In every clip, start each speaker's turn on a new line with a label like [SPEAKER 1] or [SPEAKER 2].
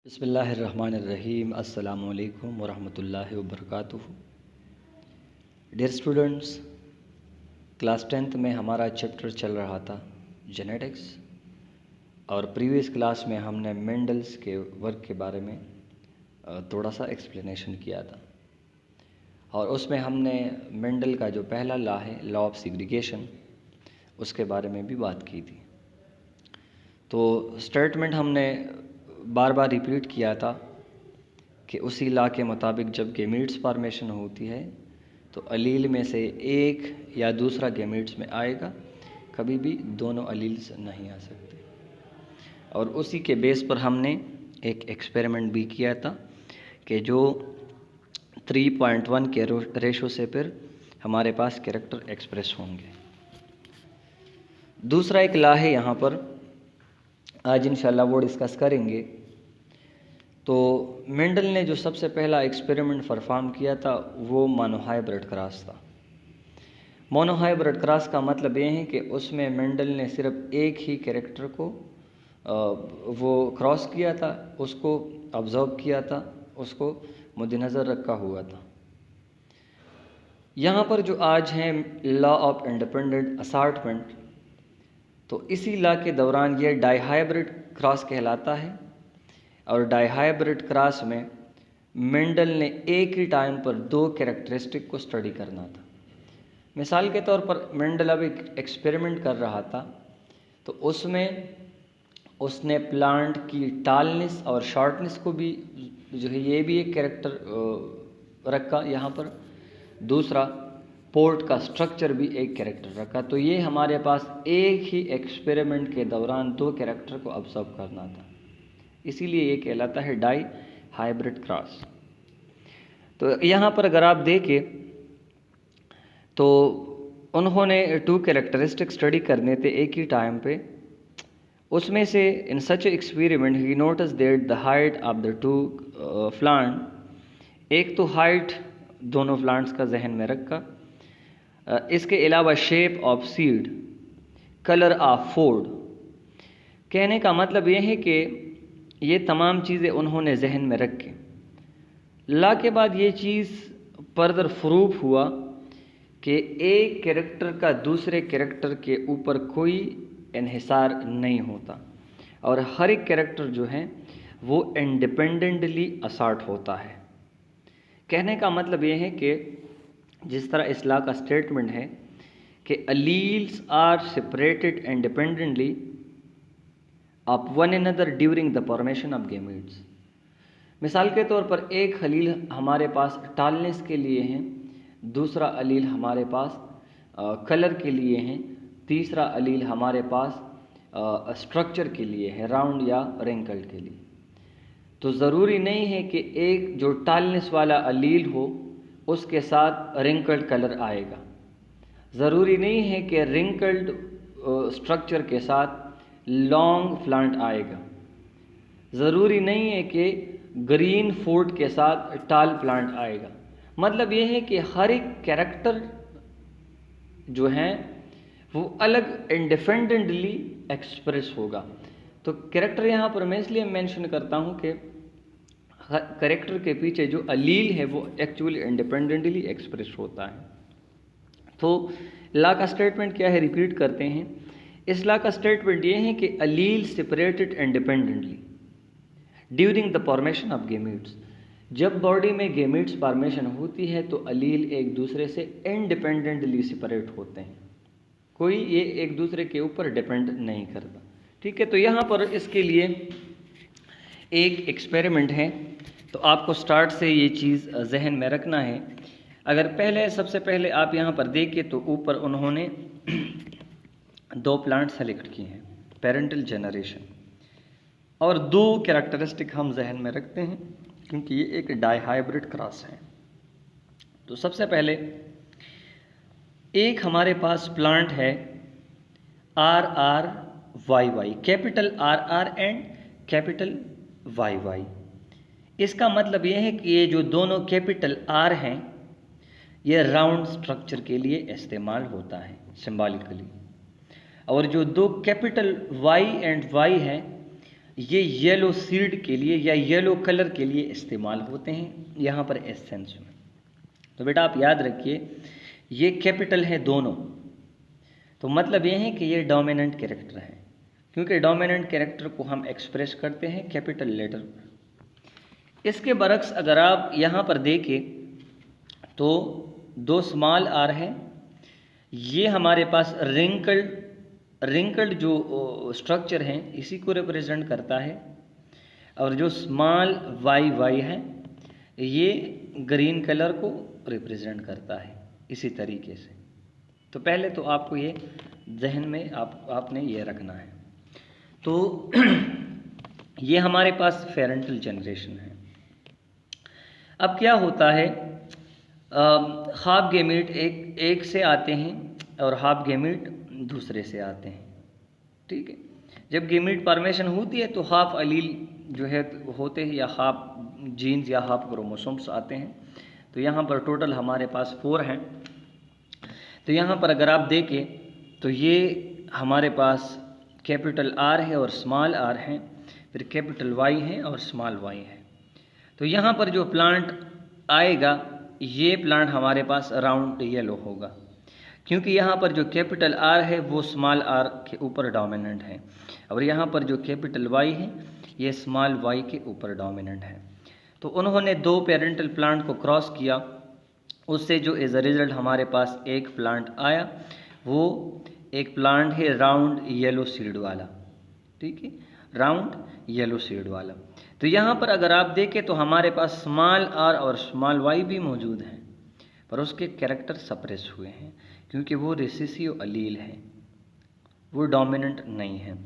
[SPEAKER 1] बिस्मिल्लाहिर्रहमानिर्रहीम। अस्सलामुअलैकुम वरहमतुल्लाहि वबरकातुहू। डियर स्टूडेंट्स, क्लास 10th में हमारा चैप्टर चल रहा था जेनेटिक्स, और प्रीवियस क्लास में हमने मेंडल्स के वर्क के बारे में थोड़ा सा एक्सप्लेनेशन किया था, और उसमें हमने मेंडल का जो पहला लॉ है, लॉ ऑफ सेग्रीगेशन, उसके बारे में भी बात की थी। तो स्टेटमेंट हमने बार बार रिपीट किया था कि उसी लॉ के मुताबिक जब गैमीट्स फॉर्मेशन होती है तो अलील में से एक या दूसरा गैमीट्स में आएगा, कभी भी दोनों अलील्स नहीं आ सकते। और उसी के बेस पर हमने एक एक्सपेरिमेंट भी किया था कि जो 3.1 के रेशो से फिर हमारे पास कैरेक्टर एक्सप्रेस होंगे। दूसरा एक लॉ है यहाँ पर, आज इंशाल्लाह वो डिस्कस करेंगे। तो मेंडल ने जो सबसे पहला एक्सपेरिमेंट परफॉर्म किया था वो मोनोहाइब्रिड क्रॉस था। मोनोहाइब्रिड क्रॉस का मतलब ये है कि उसमें मेंडल ने सिर्फ एक ही कैरेक्टर को वो क्रॉस किया था, उसको ऑब्जर्व किया था, उसको मद्देनज़र रखा हुआ था। यहाँ पर जो आज है लॉ ऑफ इंडिपेंडेंट असॉर्टमेंट, तो इसी लॉ के दौरान ये डाइहाइब्रिड क्रॉस कहलाता है। और डाइहाइब्रिड क्रॉस में मेंडल ने एक ही टाइम पर दो कैरेक्टरिस्टिक को स्टडी करना था। मिसाल के तौर पर मेंडल अब एक एक्सपेरिमेंट कर रहा था, तो उसमें उसने प्लांट की टालनेस और शॉर्टनेस को भी जो है ये भी एक कैरेक्टर रखा यहाँ पर। दूसरा, पोर्ट का स्ट्रक्चर भी एक कैरेक्टर रखा। तो ये हमारे पास एक ही एक्सपेरिमेंट के दौरान दो कैरेक्टर को ऑब्जर्व करना था, इसीलिए ये कहलाता है डाई हाइब्रिड क्रॉस। तो यहाँ पर अगर आप देखें तो उन्होंने टू कैरेक्टरिस्टिक स्टडी करने थे एक ही टाइम पे। उसमें से in such experiment he notice that the height of the two plant, एक तो हाइट दोनों प्लांट्स का जहन में रखा, इसके अलावा shape of seed, colour of food. कहने का मतलब ये है कि ये तमाम चीज़ें उन्होंने जहन में रखी। लॉ के बाद ये चीज़ फर्दर प्रूफ हुआ कि एक कैरेक्टर का दूसरे कैरेक्टर के ऊपर कोई इन्हिसार नहीं होता, और हर एक कैरेक्टर जो है वो इंडिपेंडेंटली असॉर्ट होता है। कहने का मतलब ये है कि जिस तरह इस लॉ का स्टेटमेंट है कि alleles are separated independently of one another during the formation of gametes. मिसाल के तौर पर एक अलील हमारे पास टालनेस के लिए हैं, दूसरा अलील हमारे पास कलर के लिए हैं, तीसरा अलील हमारे पास स्ट्रक्चर के लिए है, राउंड या रिंकल्ड के लिए। तो ज़रूरी नहीं है कि एक जो टालनेस वाला अलील हो उसके साथ रिंकल्ड कलर आएगा। ज़रूरी नहीं है कि रिंकल्ड स्ट्रक्चर के साथ लॉन्ग प्लांट आएगा। ज़रूरी नहीं है कि ग्रीन फूड के साथ टाल प्लांट आएगा। मतलब ये है कि हर एक कैरेक्टर जो है वो अलग इंडिपेंडेंटली एक्सप्रेस होगा। तो कैरेक्टर यहाँ पर मैं इसलिए मेंशन करता हूँ कि कैरेक्टर के पीछे जो अलील है वो एक्चुअली इंडिपेंडेंटली एक्सप्रेस होता है। तो लॉ का स्टेटमेंट क्या है, रिपीट करते हैं। इस लॉ का स्टेटमेंट ये है कि allele separated independently during the formation of gametes. जब बॉडी में गैमीट्स फॉर्मेशन होती है तो अलील एक दूसरे से इंडिपेंडेंटली सेपरेट होते हैं, कोई ये एक दूसरे के ऊपर डिपेंड नहीं करता। ठीक है, तो यहाँ पर इसके लिए एक एक्सपेरिमेंट है, तो आपको स्टार्ट से ये चीज़ जहन में रखना है। अगर सबसे पहले आप यहाँ पर देखिए तो ऊपर उन्होंने दो प्लांट सेलेक्ट किए हैं, पेरेंटल जनरेशन, और दो कैरेक्टरिस्टिक हम जहन में रखते हैं क्योंकि ये एक डाइहाइब्रिड क्रॉस है। तो सबसे पहले एक हमारे पास प्लांट है RRYY, capital RR and capital YY। इसका मतलब ये है कि ये जो दोनों कैपिटल R हैं ये राउंड स्ट्रक्चर के लिए इस्तेमाल होता है सिंबॉलिकली, और जो दो कैपिटल Y एंड Y हैं ये येलो सीड के लिए या येलो कलर के लिए इस्तेमाल होते हैं यहाँ पर एसेंस में। तो बेटा आप याद रखिए ये कैपिटल है दोनों, तो मतलब ये है कि ये डोमिनेंट कैरेक्टर है, क्योंकि डोमिनेंट कैरेक्टर को हम एक्सप्रेस करते हैं कैपिटल लेटर पर। इसके बरक्स अगर आप यहाँ पर देखें तो दो स्मॉल आर है, ये हमारे पास रिंकल्ड जो स्ट्रक्चर है इसी को रिप्रेजेंट करता है, और जो स्मॉल वाई है ये ग्रीन कलर को रिप्रेजेंट करता है इसी तरीके से। तो पहले तो आपको ये जहन में आपने ये रखना है। तो ये हमारे पास पेरेंटल जनरेशन है। अब क्या होता है, हाफ गेमीट एक से आते हैं और हाफ गेमीट दूसरे से आते हैं, ठीक है। जब गेमीट फॉर्मेशन होती है तो हाफ अलील जो है होते हैं, या हाफ जीन्स या हाफ क्रोमोसोम्स आते हैं। तो यहाँ पर टोटल हमारे पास 4 हैं। तो यहाँ पर अगर आप देखें तो ये हमारे पास कैपिटल आर है और स्मॉल आर है, फिर कैपिटल वाई है और स्मॉल वाई है। तो यहाँ पर जो प्लांट आएगा ये प्लांट हमारे पास राउंड येलो होगा, क्योंकि यहाँ पर जो कैपिटल आर है वो स्मॉल आर के ऊपर डोमिनेंट है, और यहाँ पर जो कैपिटल वाई है ये स्मॉल वाई के ऊपर डोमिनेंट है। तो उन्होंने 2 पेरेंटल प्लांट को क्रॉस किया, उससे जो एज अ रिजल्ट हमारे पास एक प्लांट आया, वो एक प्लांट है राउंड येलो सीड वाला, ठीक है, राउंड येलो सीड वाला। तो यहाँ पर अगर आप देखें तो हमारे पास स्मॉल आर और स्मॉल वाई भी मौजूद हैं, पर उसके कैरेक्टर सप्रेस हुए हैं क्योंकि वो रिसेसिव अलील है, वो डोमिनेंट नहीं है।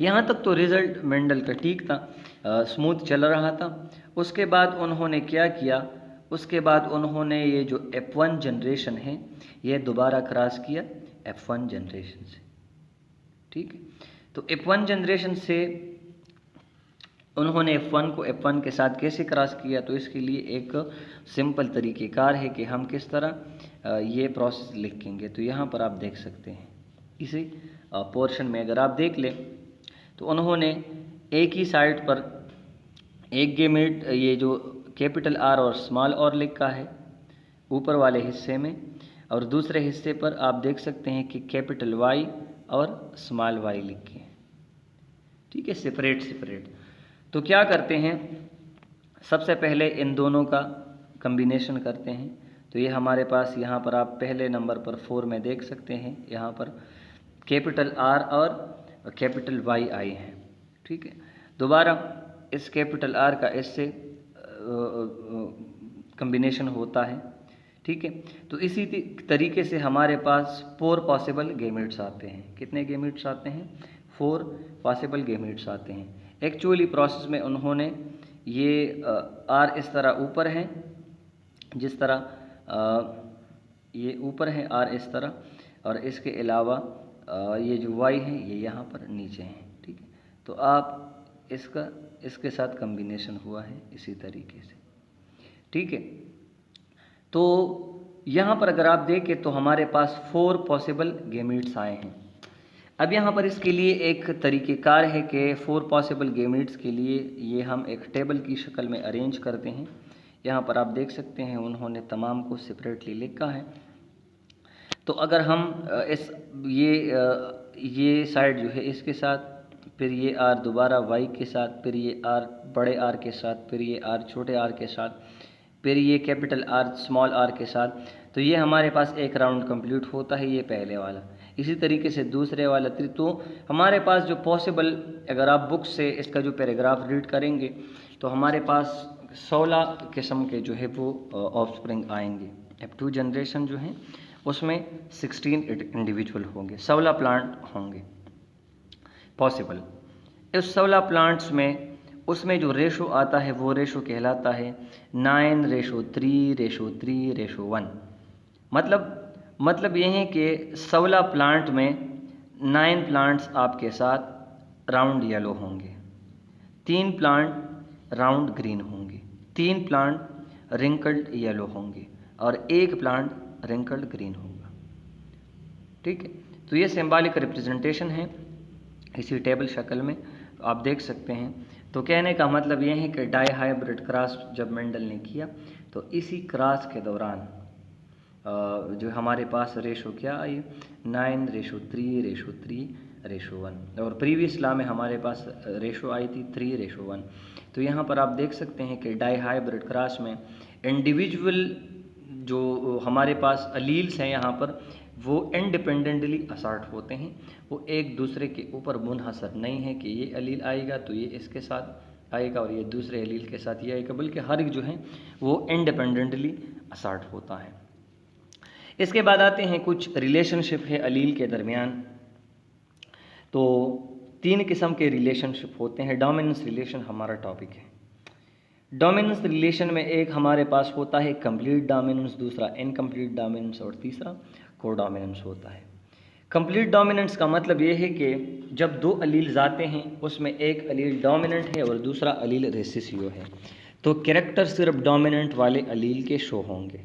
[SPEAKER 1] यहाँ तक तो रिज़ल्ट मेंडल का ठीक था, स्मूथ चल रहा था। उसके बाद उन्होंने क्या किया, उसके बाद उन्होंने ये जो F1 जनरेशन है ये दोबारा क्रॉस किया F1 जनरेशन से, ठीक है। तो F1 जनरेशन से उन्होंने F1 को F1 के साथ कैसे क्रॉस किया, तो इसके लिए एक सिंपल तरीक़ेकार है कि हम किस तरह ये प्रोसेस लिखेंगे। तो यहाँ पर आप देख सकते हैं इसी पोर्शन में अगर आप देख लें तो उन्होंने एक ही साइड पर एक गेमेट ये जो कैपिटल आर और स्मॉल आर लिखा है ऊपर वाले हिस्से में, और दूसरे हिस्से पर आप देख सकते हैं कि कैपिटल वाई और स्मॉल वाई लिखे हैं, ठीक है, सेपरेट। तो क्या करते हैं, सबसे पहले इन दोनों का कम्बिनेशन करते हैं। तो ये हमारे पास यहाँ पर आप पहले नंबर पर 4 में देख सकते हैं, यहाँ पर कैपिटल आर और कैपिटल वाई आई हैं, ठीक है। दोबारा इस कैपिटल आर का इससे कम्बिनेशन होता है, ठीक है। तो इसी तरीके से हमारे पास 4 पॉसिबल गेमेट्स आते हैं। कितने गेमेट्स आते हैं? 4 पॉसिबल गेमेट्स आते हैं। एक्चुअली प्रोसेस में उन्होंने ये आर इस तरह ऊपर है, जिस तरह ये ऊपर है आर इस तरह, और इसके अलावा ये जो वाई है ये यहाँ पर नीचे है, ठीक है। तो आप इसके साथ कम्बिनेशन हुआ है इसी तरीके से, ठीक है। तो यहाँ पर अगर आप देखें तो हमारे पास 4 पॉसिबल गेमीट्स आए हैं। अब यहाँ पर इसके लिए एक तरीक़ेकार है कि 4 पॉसिबल गेमीट्स के लिए ये हम एक टेबल की शक्ल में अरेंज करते हैं। यहाँ पर आप देख सकते हैं उन्होंने तमाम को सेपरेटली लिखा है। तो अगर हम ये साइड जो है इसके साथ, फिर ये आर दोबारा वाई के साथ, फिर ये आर बड़े आर के साथ, फिर ये आर छोटे आर के साथ, फिर ये कैपिटल आर स्मॉल आर के साथ, तो ये हमारे पास एक राउंड कंप्लीट होता है, ये पहले वाला। इसी तरीके से दूसरे वाला। तो हमारे पास जो पॉसिबल, अगर आप बुक से इसका जो पैराग्राफ रीड करेंगे तो हमारे पास 16 किस्म के जो है वो ऑफस्प्रिंग आएंगे। F2 जनरेशन जो है उसमें 16 इंडिविजुअल होंगे, 16 प्लांट होंगे पॉसिबल। इस 16 प्लांट्स में उसमें जो रेशो आता है वो रेशो कहलाता है 9:3:3:1। मतलब ये है कि 16 प्लांट में 9 प्लांट्स आपके साथ राउंड येलो होंगे, 3 प्लांट राउंड ग्रीन होंगे, 3 प्लांट रिंकल्ड येलो होंगे और 1 प्लांट रिंकल्ड ग्रीन होगा, ठीक है। तो ये सिंबॉलिक रिप्रेजेंटेशन है इसी टेबल शक्ल में। तो आप देख सकते हैं। तो कहने का मतलब ये है कि डाईहाइब्रिड क्रॉस जब मेंडल ने किया तो इसी क्रॉस के दौरान जो हमारे पास रेशो क्या आई, 9:3:3:1, और प्रीवियस लॉ में हमारे पास रेशो आई थी 3:1। तो यहाँ पर आप देख सकते हैं कि डाईहाइब्रिड क्रॉस में इंडिविजुअल जो हमारे पास अलील्स हैं यहाँ पर वो इंडिपेंडेंटली असर्ट होते हैं, वो एक दूसरे के ऊपर मुनहसर नहीं है कि ये अलील आएगा तो ये इसके साथ आएगा और ये दूसरे अलील के साथ ये आएगा, बल्कि हर एक जो है वो इंडिपेंडेंटली असर्ट होता है। इसके बाद आते हैं कुछ रिलेशनशिप है अलील के दरमियान। तो 3 किस्म के रिलेशनशिप होते हैं। डोमिनेंस रिलेशन हमारा टॉपिक है। डोमिनेंस रिलेशन में एक हमारे पास होता है कंप्लीट डोमिनेंस, दूसरा इनकम्प्लीट डोमिनेंस और तीसरा कोडोमिनेंस होता है। कंप्लीट डोमिनेंस का मतलब ये है कि जब 2 अलील्स आते हैं उसमें एक अलील डोमिनेंट है और दूसरा अलील रेसिसियो है, तो कैरेक्टर सिर्फ डोमिनेंट वाले अलील के शो होंगे।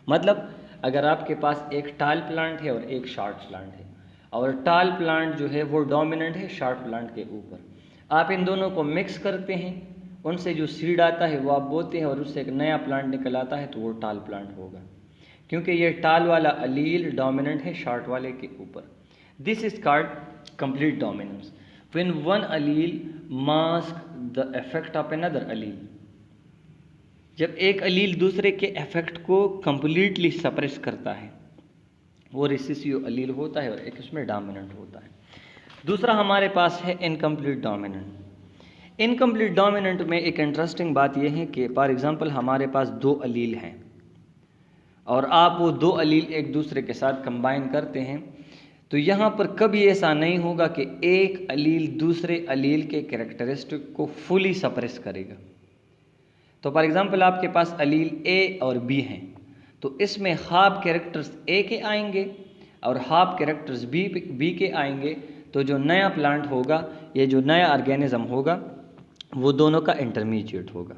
[SPEAKER 1] मतलब अगर आपके पास एक टाल प्लांट है और एक शॉर्ट प्लांट है और टाल प्लांट जो है वो डोमिनेंट है शॉर्ट प्लांट के ऊपर, आप इन दोनों को मिक्स करते हैं, उनसे जो सीड आता है वो आप बोते हैं और उससे एक नया प्लांट निकल आता है, तो वो टाल प्लांट होगा, क्योंकि ये टाल वाला अलील डोमिनेंट है शॉर्ट वाले के ऊपर। This is called complete dominance when one allele mask the effect of another allele. जब एक अलील दूसरे के इफेक्ट को कंप्लीटली सप्रेस करता है वो रिसेसिव अलील होता है और एक उसमें डोमिनेंट होता है। दूसरा हमारे पास है इनकम्प्लीट डोमिनेंट। इनकम्प्लीट डोमिनेंट में एक इंटरेस्टिंग बात यह है कि फॉर एग्जांपल हमारे पास 2 अलील हैं और आप वो 2 अलील एक दूसरे के साथ कंबाइन करते हैं, तो यहाँ पर कभी ऐसा नहीं होगा कि एक अलील दूसरे अलील के कैरेक्टरिस्टिक को फुली सप्रेस करेगा। तो फॉर एग्जांपल आपके पास अलील ए और बी हैं, तो इसमें हाफ कैरेक्टर्स ए के आएंगे और हाफ कैरेक्टर्स बी के आएंगे, तो जो नया प्लांट होगा, ये जो नया ऑर्गेनिज्म होगा, वो दोनों का इंटरमीडिएट होगा।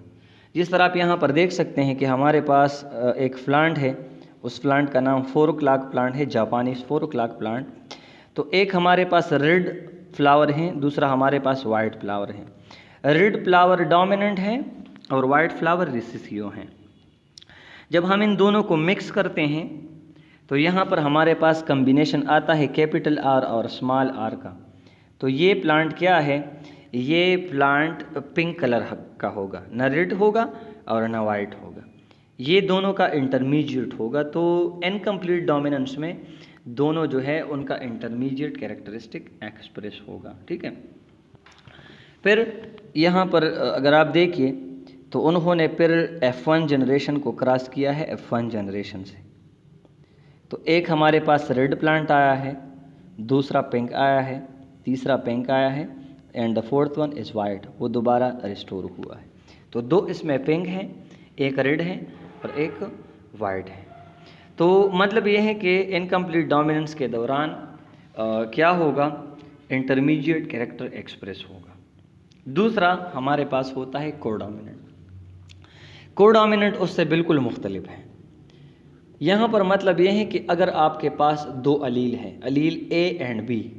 [SPEAKER 1] जिस तरह आप यहाँ पर देख सकते हैं कि हमारे पास एक प्लांट है, उस प्लांट का नाम 4 o'clock प्लांट है, जापानीज 4 o'clock प्लांट। तो एक हमारे पास रेड फ्लावर है, दूसरा हमारे पास वाइट फ्लावर है। रेड फ्लावर डोमिनेंट है और वाइट फ्लावर रिसेसिव हैं। जब हम इन दोनों को मिक्स करते हैं तो यहाँ पर हमारे पास कम्बिनेशन आता है कैपिटल आर और स्मॉल आर का। तो ये प्लांट क्या है, ये प्लांट पिंक कलर का होगा, ना रेड होगा और ना वाइट होगा, ये दोनों का इंटरमीडिएट होगा। तो इनकम्प्लीट डोमिनेंस में दोनों जो है उनका इंटरमीडिएट कैरेक्टरिस्टिक एक्सप्रेस होगा। ठीक है। फिर यहाँ पर अगर आप देखिए तो उन्होंने फिर F1 जनरेशन को क्रॉस किया है F1 जनरेशन से। तो एक हमारे पास रेड प्लांट आया है, दूसरा पिंक आया है, तीसरा पिंक आया है and the 4th one is white, वो दोबारा रिस्टोर हुआ है। तो 2 इसमें पिंक हैं, एक रेड है और एक वाइट है। तो मतलब ये है कि इनकम्प्लीट डोमिनेंस के दौरान क्या होगा, इंटरमीडिएट कैरेक्टर एक्सप्रेस होगा। दूसरा हमारे पास होता है कोडोमिनेंट। कोडोमिनेंट उससे बिल्कुल मुख्तलिफ है। यहाँ पर मतलब यह है कि अगर आपके पास 2 अलील हैं, अलील ए एंड बी,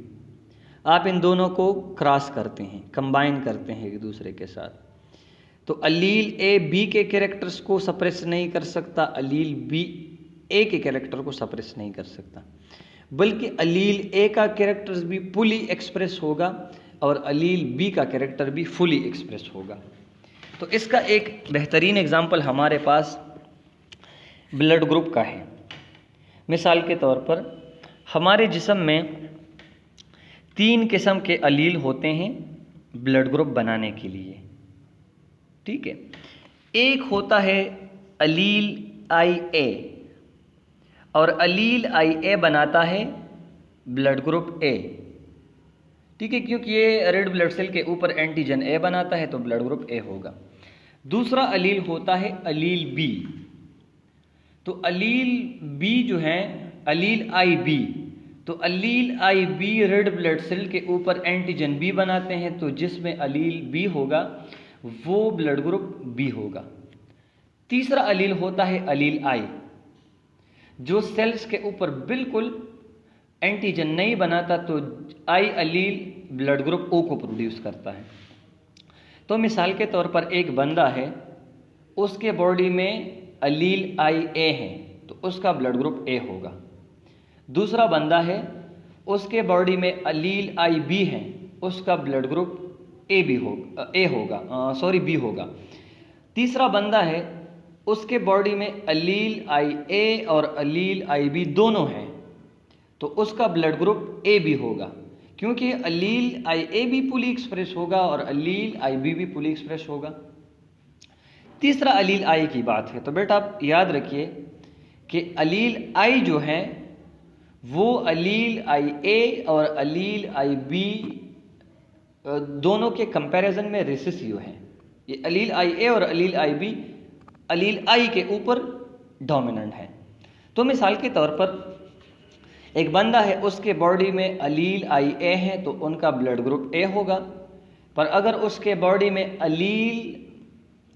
[SPEAKER 1] आप इन दोनों को क्रॉस करते हैं, कंबाइन करते हैं एक दूसरे के साथ, तो अलील ए बी के कैरेक्टर्स को सप्रेस नहीं कर सकता, अलील बी ए के कैरेक्टर को सप्रेस नहीं कर सकता, बल्कि अलील ए का कैरेक्टर्स भी फुली एक्सप्रेस होगा और अलील बी का कैरेक्टर भी फुली एक्सप्रेस होगा। तो इसका एक बेहतरीन एग्जाम्पल हमारे पास ब्लड ग्रुप का है। मिसाल के तौर पर हमारे जिस्म में 3 किस्म के अलील होते हैं ब्लड ग्रुप बनाने के लिए। ठीक है। एक होता है अलील आई ए और अलील आई ए बनाता है ब्लड ग्रुप ए। ठीक है, क्योंकि ये रेड ब्लड सेल के ऊपर एंटीजन ए बनाता है तो ब्लड ग्रुप ए होगा। दूसरा अलील होता है अलील बी। तो अलील बी जो है अलील आई बी, तो अलील आई बी रेड ब्लड सेल के ऊपर एंटीजन बी बनाते हैं, तो जिसमें अलील बी होगा वो ब्लड ग्रुप बी होगा। तीसरा अलील होता है अलील आई, जो सेल्स के ऊपर बिल्कुल एंटीजन नहीं बनाता, तो आई अलील ब्लड ग्रुप ओ को प्रोड्यूस करता है। तो मिसाल के तौर पर एक बंदा है, उसके बॉडी में अलील आई ए है तो उसका ब्लड ग्रुप ए होगा। दूसरा बंदा है, उसके बॉडी में अलील आई बी है, उसका ब्लड ग्रुप बी होगा। तीसरा बंदा है, उसके बॉडी में अलील आई ए और अलील आई बी दोनों हैं तो उसका ब्लड ग्रुप ए बी होगा, क्योंकि अलील आई ए भी पुली एक्सप्रेस होगा और अलील आई बी भी पुली एक्सप्रेस होगा। तीसरा अलील आई की बात है, तो बेटा आप याद रखिए कि अलील आई जो है वो अलील आई ए और अलील आई बी दोनों के कंपैरिजन में रिसेसिव है। ये अलील आई ए और अलील आई बी अलील आई के ऊपर डोमिनेंट है। तो मिसाल के तौर पर एक बंदा है, उसके बॉडी में अलील आई ए है तो उनका ब्लड ग्रुप ए होगा। पर अगर उसके बॉडी में अलील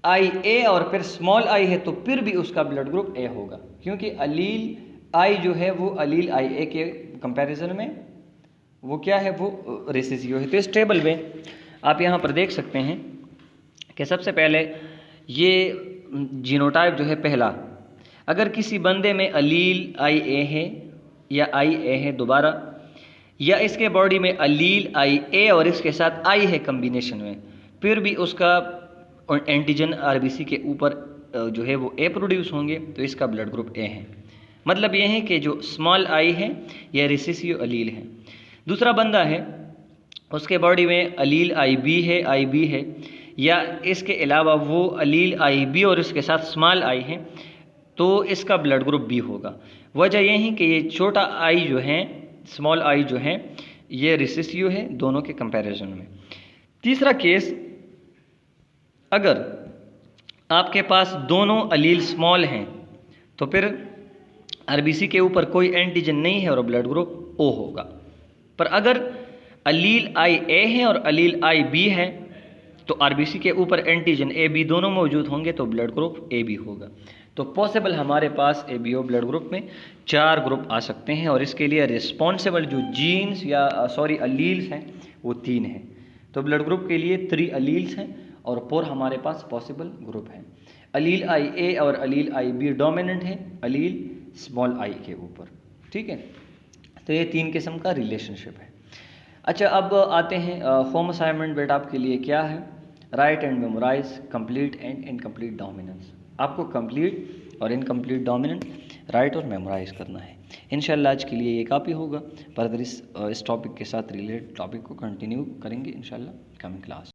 [SPEAKER 1] आई ए और फिर स्मॉल आई है तो फिर भी उसका ब्लड ग्रुप ए होगा, क्योंकि अलील आई जो है वो अलील आई ए के कंपैरिजन में वो क्या है, वो रिसेसिव है। तो इस टेबल में आप यहाँ पर देख सकते हैं कि सबसे पहले ये जीनोटाइप जो है पहला, अगर किसी बंदे में अलील आई ए है या आई ए है दोबारा, या इसके बॉडी में अलील आई ए और इसके साथ आई है कम्बिनेशन में, फिर भी उसका एंटीजन आरबीसी के ऊपर जो है वो ए प्रोड्यूस होंगे तो इसका ब्लड ग्रुप ए है। मतलब ये है कि जो स्मॉल आई है यह रिसेसिव अलील है। दूसरा बंदा है, उसके बॉडी में अलील आई बी है या इसके अलावा वो अलील आई बी और इसके साथ स्मॉल आई है तो इसका ब्लड ग्रुप बी होगा। वजह यह है कि ये छोटा आई जो है, स्मॉल आई जो है, ये रिसेसिव है दोनों के कंपैरिजन में। तीसरा केस, अगर आपके पास दोनों अलील स्मॉल हैं तो फिर आरबीसी के ऊपर कोई एंटीजन नहीं है और ब्लड ग्रुप ओ होगा। पर अगर अलील आई ए है और अलील आई बी है तो आरबीसी के ऊपर एंटीजन ए बी दोनों मौजूद होंगे तो ब्लड ग्रुप ए बी होगा। तो पॉसिबल हमारे पास A B O blood group में 4 ग्रुप आ सकते हैं और इसके लिए रिस्पॉन्सिबल जो जीन्स या अलील्स हैं वो 3 हैं। तो ब्लड ग्रुप के लिए 3 अलील्स हैं और 4 हमारे पास पॉसिबल ग्रुप हैं। अलील आई ए और अलील आई बी डोमिनेंट है अलील स्मॉल आई के ऊपर। ठीक है, तो ये 3 किस्म का रिलेशनशिप है। अच्छा, अब आते हैं होम असाइनमेंट बेटा आपके लिए क्या है, write and memorize complete and incomplete dominance. आपको कंप्लीट और इनकम्प्लीट डोमिनेंट राइट और मेमोराइज करना है। इंशाल्लाह आज के लिए ये काफ़ी होगा, पर अगर इस टॉपिक के साथ रिलेटेड टॉपिक को कंटिन्यू करेंगे इंशाल्लाह कमिंग क्लास।